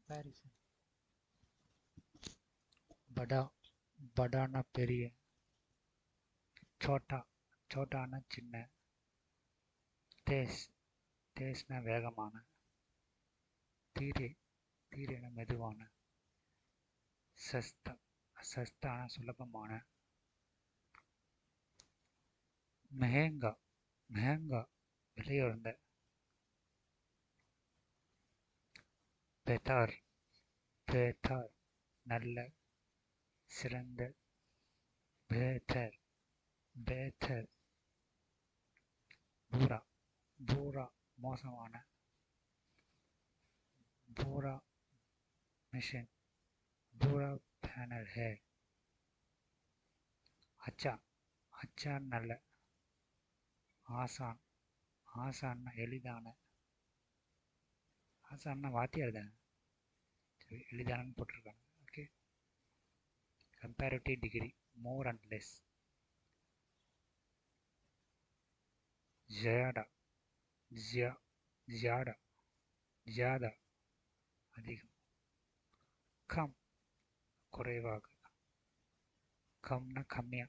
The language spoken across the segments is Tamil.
கம்பேரிசன். படா படானா பெரிய, சோட்டா சோட்டானா சின்ன, தேஸ் தேஸ்னா வேகமான, தீரே தீரேனா மெதுவான, சஸ்தா சஸ்தானா சுலபமான, மெஹேங்கா மெஹங்கா விலையுறந்த, பெதார் பெதார் நல்ல சிறந்த, பேத்தர் பேத்தர் பூரா பூரா மோசமான, பூரா மிஷின் பூரா பேனல் ஹே, அச்சா அச்சா நல்ல, ஆசான் ஆசான்னா எளிதான, ஆசான்னா வாத்தியார் தானே, சரி எளிதானன்னு போட்டிருக்காங்க. Okay. Comparative degree more and less. ஜயாடா ஜியா ஜியாடா ஜியாதா அதிகம், கம் குறைவாக, கம்னா கம்மியா,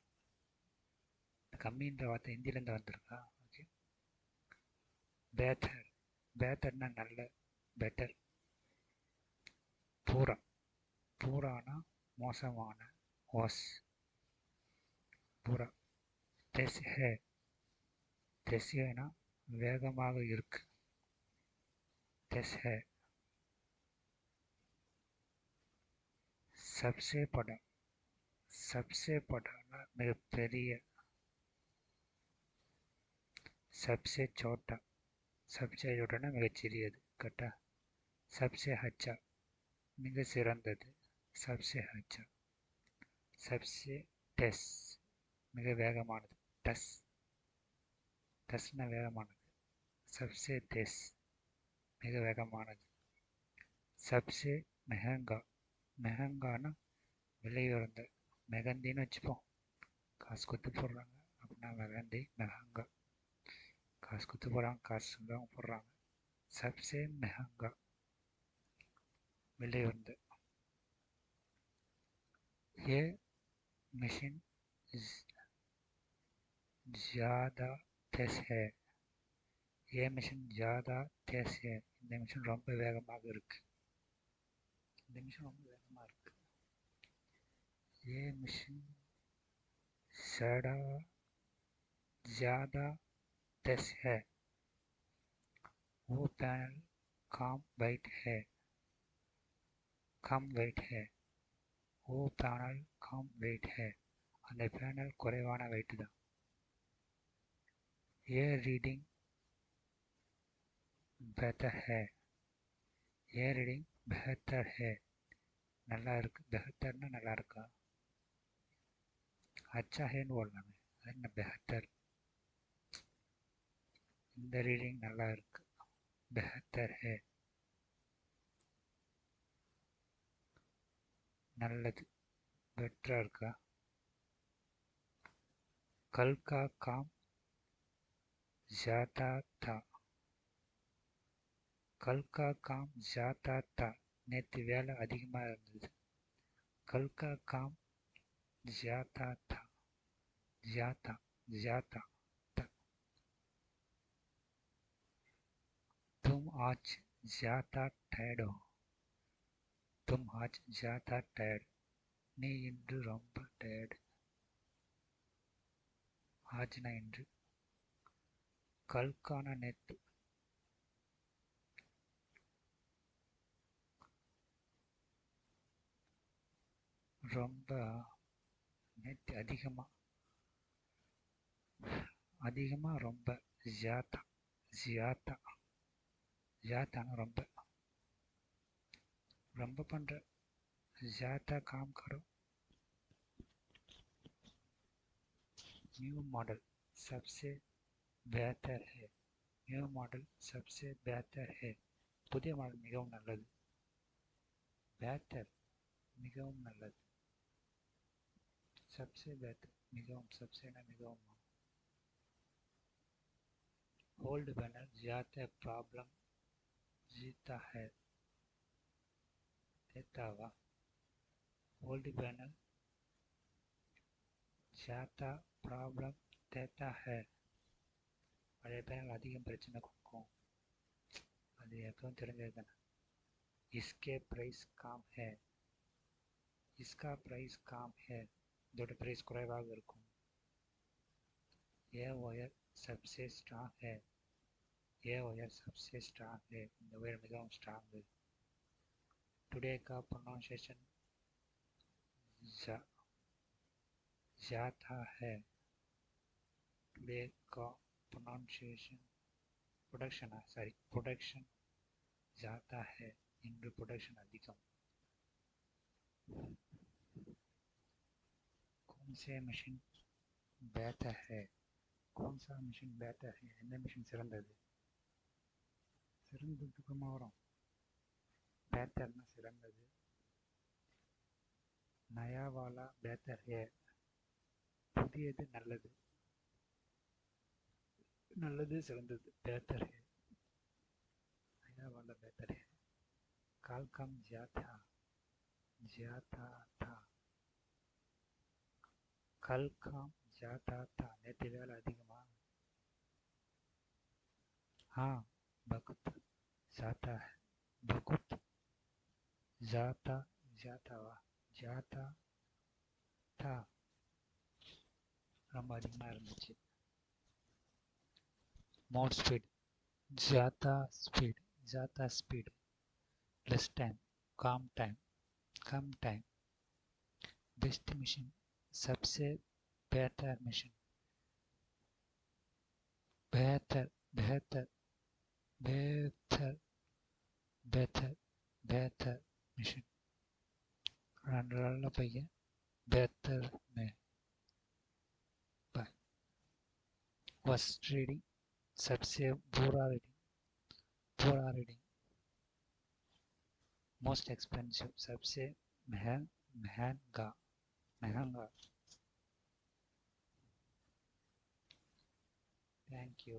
கம்மின்ற வார்த்தை ஹிந்திலேருந்து வந்திருக்கா. ஓகே. பேத்தர் பேத்தர்னா நல்ல, பெட்டர். பூரா பூரானா மோசமான, வாஸ் பூரா. தெஸ் ஹே தெஸ்ஹேனா வேகமாக இருக்கு, தெஸ் ஹே. சப்சே படா சப்சே படானா மிகப்பெரிய, சப்சே சோட்டா சப்சே சோட்டானா மிகச்சிறியது கரெக்டா. சப்சே ஹச்சா மிக சிறந்தது, சப்சே ஹச்சா. சப்சே டெஸ் மிக வேகமானது, டஸ் டஸ்னா வேகமானது, சப்சே டெஸ் மிக வேகமானது. சப்சே மெஹங்கா மெஹங்கானா விலையுறந்த, மெகந்தின்னு வச்சுப்போம், காசு கொடுத்து போடுறாங்க அப்படின்னா மெகந்தி மெஹங்கா, காசு கொடுத்து போடுறாங்க, காசு தான் போடுறாங்க. சப்சே மெஹங்கா விலையுறந்த. ये मशीन ज़्यादा तेज है, ये மிஷின் ज़्यादा तेज है, இந்த மிஷின் ரொம்ப வேகமாக இருக்கு, இந்த மிஷின் ரொம்ப வேகமாக இருக்கு. ये மிஷின் ज़्यादा ज़्यादा तेज है, वो पैनल कम वेट है, कम वेट है, वो पैनल कम वेट है, அந்த பேனல் குறைவான வெயிட் தான். ये रीडिंग बेहतर है, ये रीडिंग बेहतर है நல்லா இருக்கு, பெஹத்தர்னா நல்லா இருக்கா, அச்சா ஹேன்னு போடலாமே, அது என்ன பெஹத்தர். இந்த ரீடிங் நல்லா இருக்கு, பெஹத்தர் ஹே நல்லது, பெட்டரா இருக்கா. கல் கா காம் ஜாதா தா, கல் கா காம் ஜாதா தா நேற்று வேலை அதிகமாக இருந்தது, கல் கா காம் ஜாதா தா ஜாதா ஜாதா தா. तुम आज ज्यादा टायर्ड हो, तुम आज ज्यादा टायर्ड நீ இன்று ரொம்ப டயர்டு, ஆஜ்னா இன்று, கல்கான நேற்று, ரொம்ப நேற்று அதிகமா அதிகமா ரொம்ப, ஜியாதா ஜியாதா ஜியாதானா ரொம்ப ரொம்ப பண்ற, ज्यादा काम करो. न्यू मॉडल सबसे बेहतर है, न्यू मॉडल सबसे बेहतर है, புதிய மாடல் மிகவும் நல்லது, बेहतर மிகவும் நல்லது, सबसे बेहतर மிகவும், सबसेனா மிகவும். ओल्ड बैनर ज्यादा प्रॉब्लम जीता है, தேத்தாவா? ओल्ड पैनल ज़्यादा प्रॉब्लम देता है. பழைய பேனல் அதிகம் பிரச்சனை கொடுக்கும். அது எப்பவும் தெரிஞ்சது தானே. इसके प्राइस कम है. इसका प्राइस कम है. இதோட பிரைஸ் குறைவாக இருக்கும். ये वायर सबसे स्ट्रांग है. ये वायर सबसे स्ट्रांग है. இந்த ஒயர் மிகவும் ஸ்ட்ராங். टुडे का प्रोनाउंसिएशन ज़्यादा है. टुडे का प्रोनाउंसिएशन प्रोडक्शन ज़्यादा है. இன்று ப்ரொடக்ஷன் அதிகம். कौन से मशीन बेहतर है? कौन सा मशीन बेहतर है? எந்த மிஷின் சிறந்தது? சிறந்ததுக்குமா வரும். बेहतरனா சிறந்தது. नया वाला बेहतर है. புதியது நல்லது. நல்லது சிறந்தது. बेहतर है. नया वाला बेहतर है. कल कम ज्यादा था. कल काम ज्यादा था. நேற்று வேலை அதிகமா? हाँ बहुत ज्यादा है. बहुत ज्यादा था. ரொம்ப அதிகமா இருந்துச்சு. more speed ज्यादा speed less time कम time best machine सबसे बेहतर machine बेहतर machine ரெண்டு நல்ல பையன் बेहतर में worst reading सबसे बुरा रीडिंग most expensive सबसे महंगा Thank you.